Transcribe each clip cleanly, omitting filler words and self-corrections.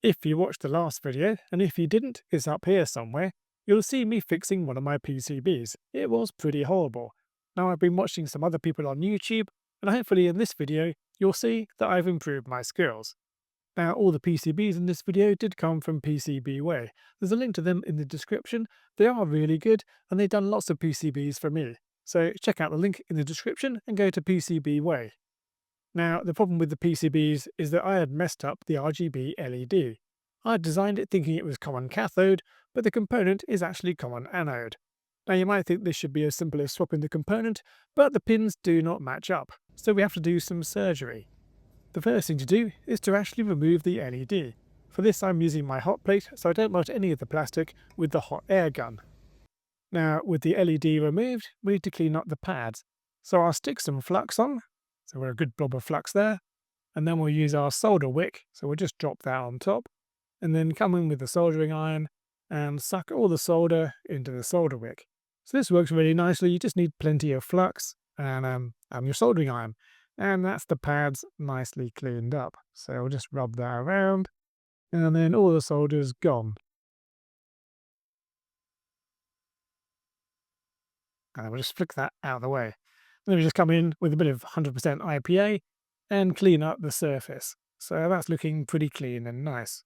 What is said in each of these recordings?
If you watched the last video, and if you didn't, it's up here somewhere, you'll see me fixing one of my PCBs. It was pretty horrible. Now I've been watching some other people on YouTube, and hopefully in this video, you'll see that I've improved my skills. Now all the PCBs in this video did come from PCB Way. There's a link to them in the description. They are really good, and they've done lots of PCBs for me. So check out the link in the description and go to PCB Way. Now, the problem with the PCBs is that I had messed up the RGB LED. I had designed it thinking it was common cathode, but the component is actually common anode. Now, you might think this should be as simple as swapping the component, but the pins do not match up, so we have to do some surgery. The first thing to do is to actually remove the LED. For this, I'm using my hot plate, so I don't melt any of the plastic with the hot air gun. Now, with the LED removed, we need to clean up the pads. So I'll stick some flux on. So we're a good blob of flux there. And then we'll use our solder wick. So we'll just drop that on top. And then come in with the soldering iron and suck all the solder into the solder wick. So this works really nicely. You just need plenty of flux and your soldering iron. And that's the pads nicely cleaned up. So we'll just rub that around. And then all the solder's gone. And we'll just flick that out of the way. Then we just come in with a bit of 100% IPA and clean up the surface. So that's looking pretty clean and nice.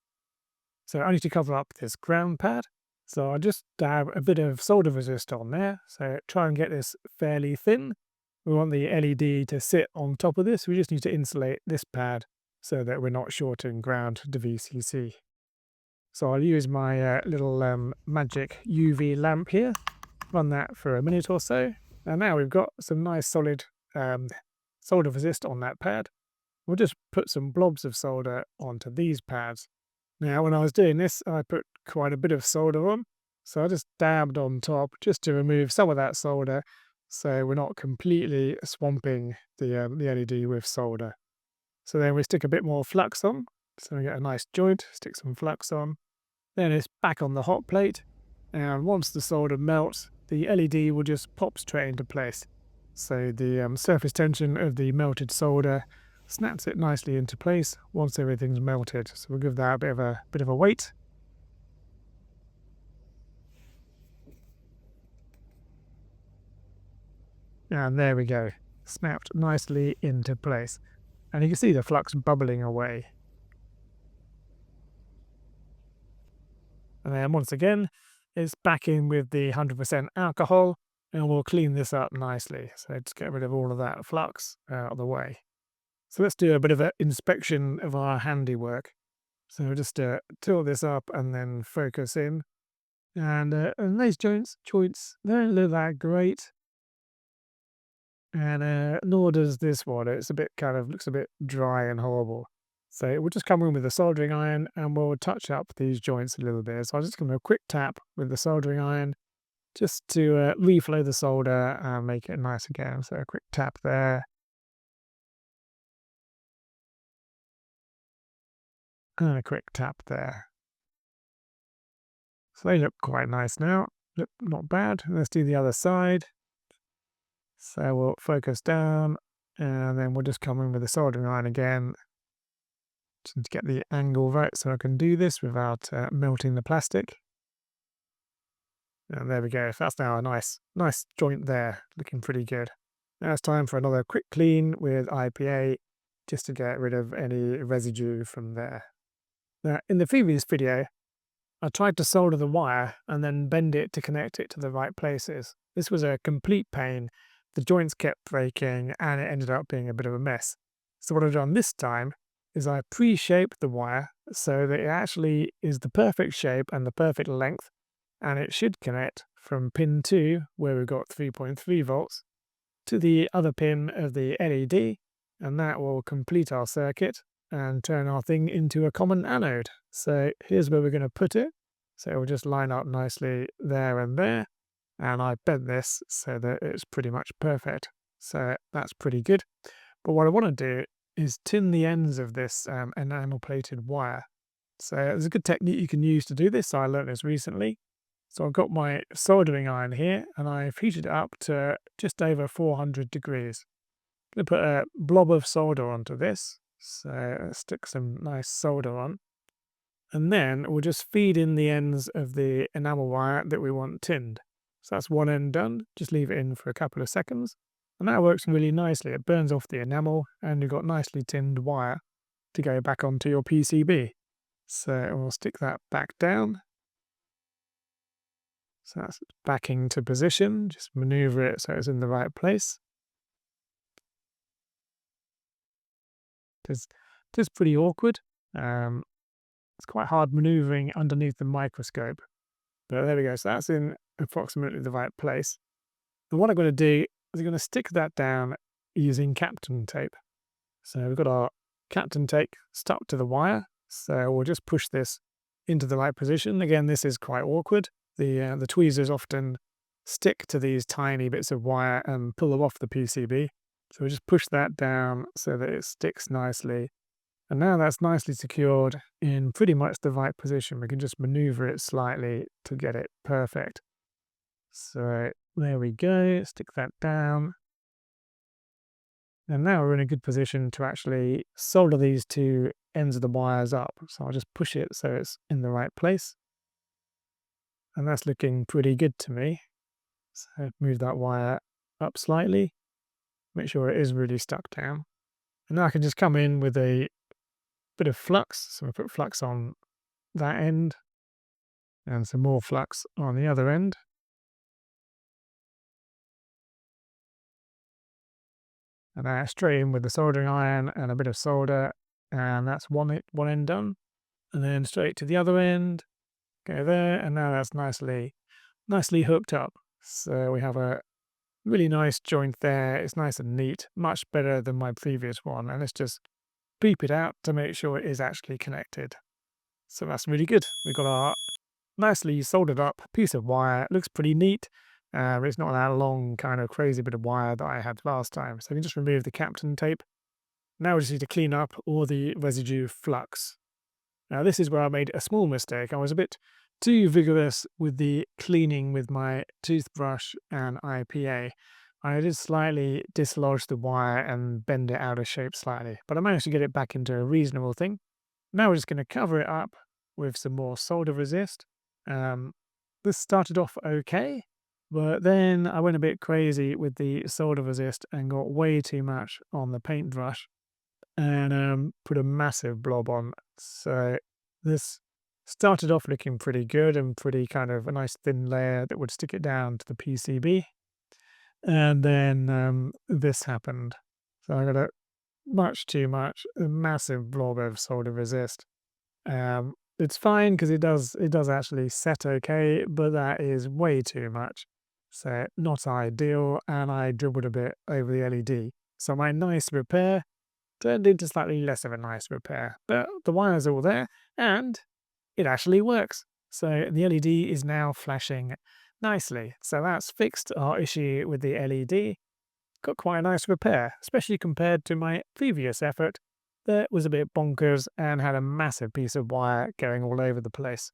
So I need to cover up this ground pad. So I just dab a bit of solder resist on there. So try and get this fairly thin. We want the LED to sit on top of this. We just need to insulate this pad so that we're not shorting ground to VCC. So I'll use my little magic UV lamp here. Run that for a minute or so. And now we've got some nice solid solder resist on that pad. We'll just put some blobs of solder onto these pads. Now, when I was doing this, I put quite a bit of solder on. So I just dabbed on top just to remove some of that solder so we're not completely swamping the LED with solder. So then we stick a bit more flux on. So we get a nice joint, stick some flux on. Then it's back on the hot plate. And once the solder melts, the LED will just pop straight into place. So the surface tension of the melted solder snaps it nicely into place once everything's melted. So we'll give that a bit of a weight. And there we go, snapped nicely into place. And you can see the flux bubbling away. And then once again, it's back in with the 100% alcohol, and we'll clean this up nicely. So just get rid of all of that flux out of the way. So let's do a bit of an inspection of our handiwork. So just tilt this up and then focus in. And those joints, they don't look that great. And nor does this one. It's a bit looks a bit dry and horrible. So we'll just come in with the soldering iron and we'll touch up these joints a little bit. So I'll just give them a quick tap with the soldering iron just to reflow the solder and make it nice again. So a quick tap there. And a quick tap there. So they look quite nice now. Look not bad. Let's do the other side. So we'll focus down and then we'll just come in with the soldering iron again. To get the angle right so I can do this without melting the plastic. And there we go. That's now a nice joint there, looking pretty good. Now it's time for another quick clean with IPA just to get rid of any residue from there. Now, in the previous video, I tried to solder the wire and then bend it to connect it to the right places. This was a complete pain. The joints kept breaking and it ended up being a bit of a mess. So what I've done this time is I pre-shaped the wire so that it actually is the perfect shape and the perfect length, and it should connect from pin 2, where we've got 3.3 volts, to the other pin of the LED, and that will complete our circuit and turn our thing into a common anode. So here's where we're going to put it. So it will just line up nicely there and there, and I bent this so that it's pretty much perfect. So that's pretty good. But what I want to do is tin the ends of this enamel plated wire. So there's a good technique you can use to do this. I learned this recently. So I've got my soldering iron here and I've heated it up to just over 400 degrees. I'm going to put a blob of solder onto this. So stick some nice solder on. And then we'll just feed in the ends of the enamel wire that we want tinned. So that's one end done. Just leave it in for a couple of seconds. And that works really nicely. It burns off the enamel and you've got nicely tinned wire to go back onto your PCB. So we'll stick that back down. So that's back into position. Just maneuver it so it's in the right place. It's pretty awkward. It's quite hard maneuvering underneath the microscope. But there we go. So that's in approximately the right place. And what I'm going to do is I'm going to stick that down using Captain tape. So we've got our Captain tape stuck to the wire. So we'll just push this into the right position. Again, this is quite awkward. The tweezers often stick to these tiny bits of wire and pull them off the PCB. So we just push that down so that it sticks nicely. And now that's nicely secured in pretty much the right position. We can just maneuver it slightly to get it perfect. So there we go, stick that down. And now we're in a good position to actually solder these two ends of the wires up. So I'll just push it so it's in the right place. And that's looking pretty good to me. So move that wire up slightly, make sure it is really stuck down. And now I can just come in with a bit of flux. So we put flux on that end and some more flux on the other end. And straight in with the soldering iron and a bit of solder, and that's one end done. And then straight to the other end, go there, and now that's nicely hooked up. So we have a really nice joint there. It's nice and neat, much better than my previous one. And let's just beep it out to make sure it is actually connected. So that's really good. We've got our nicely soldered up piece of wire. It looks pretty neat. It's not that long, kind of crazy bit of wire that I had last time. So we can just remove the Captain tape. Now we just need to clean up all the residue flux. Now this is where I made a small mistake. I was a bit too vigorous with the cleaning with my toothbrush and IPA. I did slightly dislodge the wire and bend it out of shape slightly, but I managed to get it back into a reasonable thing. Now we're just going to cover it up with some more solder resist. This started off okay, but then I went a bit crazy with the solder resist and got way too much on the paintbrush and put a massive blob on. So this started off looking pretty good and pretty kind of a nice thin layer that would stick it down to the PCB. And then this happened. So I got a a massive blob of solder resist. It's fine because it does actually set okay, but that is way too much. So not ideal, and I dribbled a bit over the LED. So my nice repair turned into slightly less of a nice repair, but the wire's all there, and it actually works. So the LED is now flashing nicely. So that's fixed our issue with the LED. Got quite a nice repair, especially compared to my previous effort that was a bit bonkers and had a massive piece of wire going all over the place.